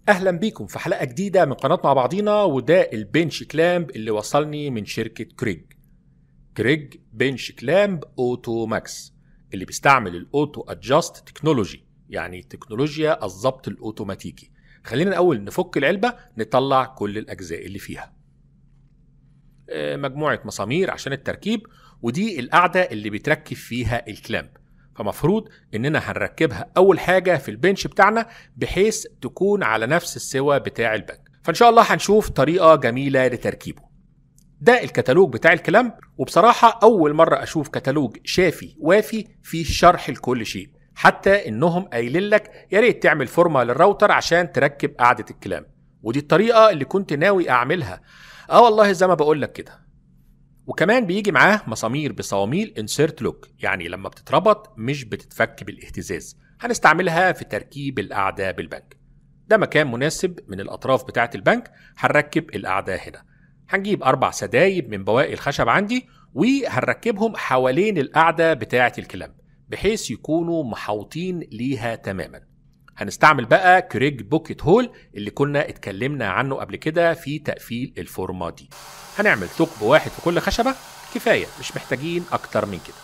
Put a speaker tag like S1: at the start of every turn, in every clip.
S1: اهلا بيكم في حلقه جديده من قناه مع بعضينا، وده البنش كلامب اللي وصلني من شركه كريج بنش كلامب اوتو ماكس اللي بيستعمل الاوتو ادجاست تكنولوجي، يعني تكنولوجيا الضبط الاوتوماتيكي. خلينا الاول نفك العلبه نطلع كل الاجزاء اللي فيها. مجموعه مسامير عشان التركيب، ودي القاعده اللي بيتركب فيها الكلامب. فمفروض اننا هنركبها اول حاجة في البنش بتاعنا بحيث تكون على نفس السوى بتاع البنك. فان شاء الله هنشوف طريقة جميلة لتركيبه. ده الكتالوج بتاع الكلام، وبصراحة اول مرة اشوف كتالوج شافي وافي فيه شرح لكل شيء، حتى انهم قايلين لك يا ريت تعمل فورمة للراوتر عشان تركب قاعدة الكلام، ودي الطريقة اللي كنت ناوي اعملها. والله زي ما بقول لك كده. وكمان بيجي معاه مسامير بصواميل انسيرت لوك، يعني لما بتتربط مش بتتفك بالاهتزاز. هنستعملها في تركيب القاعدة بالبنك. ده مكان مناسب من الأطراف بتاعة البنك. هنركب القاعدة هنا. هنجيب 4 سدايب من بواقي الخشب عندي، وهنركبهم حوالين القاعدة بتاعة الكلام بحيث يكونوا محاوطين ليها تماما. هنستعمل بقى كريج بوكيت هول اللي كنا اتكلمنا عنه قبل كده في تقفيل الفورمة دي. هنعمل ثقب واحد في كل خشبة، كفاية، مش محتاجين اكتر من كده.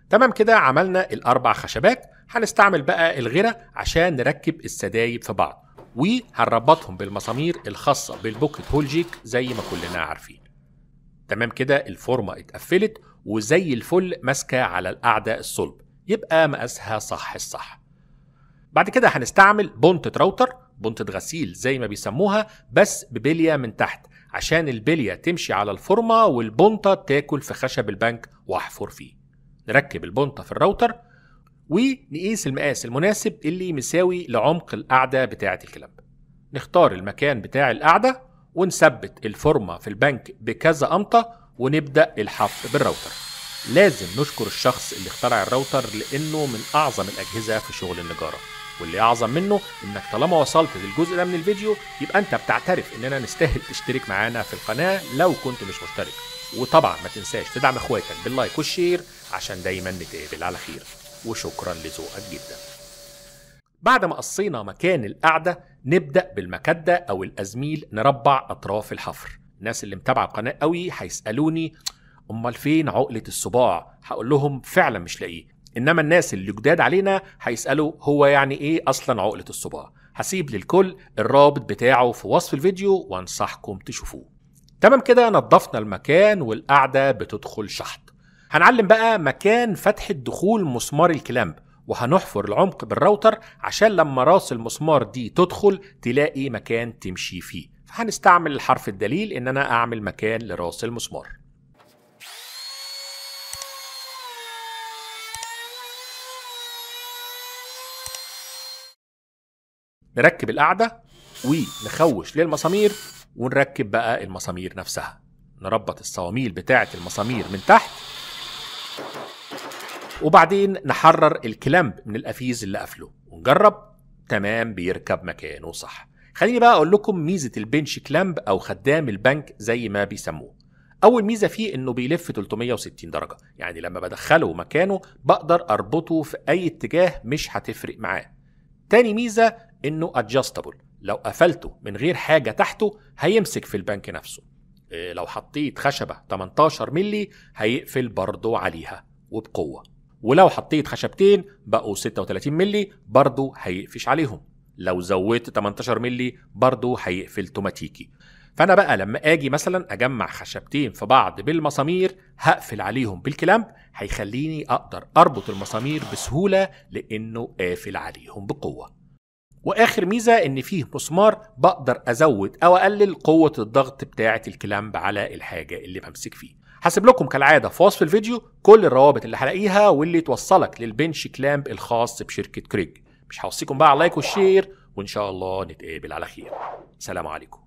S1: تمام كده، عملنا ال4 خشبات. هنستعمل بقى الغيرة عشان نركب السدايب في بعض، وهنربطهم بالمسامير الخاصة بالبوكيت هول جيك زي ما كلنا عارفين. تمام كده، الفورمة اتقفلت وزي الفل ماسكة على القاعدة الصلب، يبقى مقاسها صح الصح. بعد كده هنستعمل بونتة راوتر، بونتة غسيل زي ما بيسموها، بس ببلية من تحت عشان البلية تمشي على الفورمة والبونتة تاكل في خشب البنك واحفر فيه. نركب البونتة في الراوتر ونقيس المقاس المناسب اللي مساوي لعمق القاعدة بتاعة الكلام. نختار المكان بتاع القاعدة ونثبت الفورمة في البنك بكذا قمطة ونبدأ الحفر بالراوتر. لازم نشكر الشخص اللي اخترع الراوتر لأنه من أعظم الأجهزة في شغل النجارة، واللي أعظم منه إنك طالما وصلت للجزء ده من الفيديو يبقى أنت بتعترف إننا نستاهل تشترك معانا في القناة لو كنت مش مشترك. وطبعا ما تنساش تدعم اخواتك باللايك والشير عشان دايما نتقابل على خير. وشكرا لذوقك جدا. بعد ما قصينا مكان القاعدة نبدأ بالمكدة أو الأزميل نربع أطراف الحفر. الناس اللي متابعة القناة قوي هيسألوني أمال فين عقلة الصباع؟ هقول لهم فعلا مش لاقيه. إنما الناس اللي جداد علينا هيسألوا هو يعني إيه أصلا عقلة الصباع؟ هسيب للكل الرابط بتاعه في وصف الفيديو وانصحكم تشوفوه. تمام كده، نظفنا المكان والقاعدة بتدخل شحط. هنعلم بقى مكان فتحة دخول مسمار الكلامب، وهنحفر العمق بالراوتر عشان لما راس المسمار دي تدخل تلاقي مكان تمشي فيه. فهنستعمل الحرف الدليل ان انا اعمل مكان لراس المسمار. نركب القاعدة ونخوش للمسامير ونركب بقى المسامير نفسها. نربط الصواميل بتاعة المسامير من تحت، وبعدين نحرر الكلامب من القفيز اللي قفله ونجرب. تمام، بيركب مكانه صح. خليني بقى اقول لكم ميزة البنش كلامب او خدام البنك زي ما بيسموه. اول ميزة فيه انه بيلف 360 درجة، يعني لما بدخله مكانه بقدر اربطه في اي اتجاه مش هتفرق معاه. تاني ميزة انه adjustable، لو قفلته من غير حاجة تحته هيمسك في البنك نفسه. لو حطيت خشبة 18 ملي هيقفل برضو عليها وبقوة، ولو حطيت خشبتين بقوا 36 ملي برضو هيقفش عليهم. لو زودت 18 ملي برضو هيقفل اوتوماتيكي. فانا بقى لما اجي مثلا اجمع خشبتين في بعض بالمسامير هقفل عليهم بالكلامب، هيخليني اقدر اربط المسامير بسهولة لانه قافل عليهم بقوة. واخر ميزة ان فيه مسمار بقدر ازود او اقلل قوة الضغط بتاعة الكلامب على الحاجة اللي بمسك فيه. هسيب لكم كالعادة في وصف الفيديو كل الروابط اللي هلاقيها واللي توصلك للبنش كلامب الخاص بشركة كريج. مش هوصيكم بقى على اللايك والشير، وان شاء الله نتقابل على خير. سلام عليكم.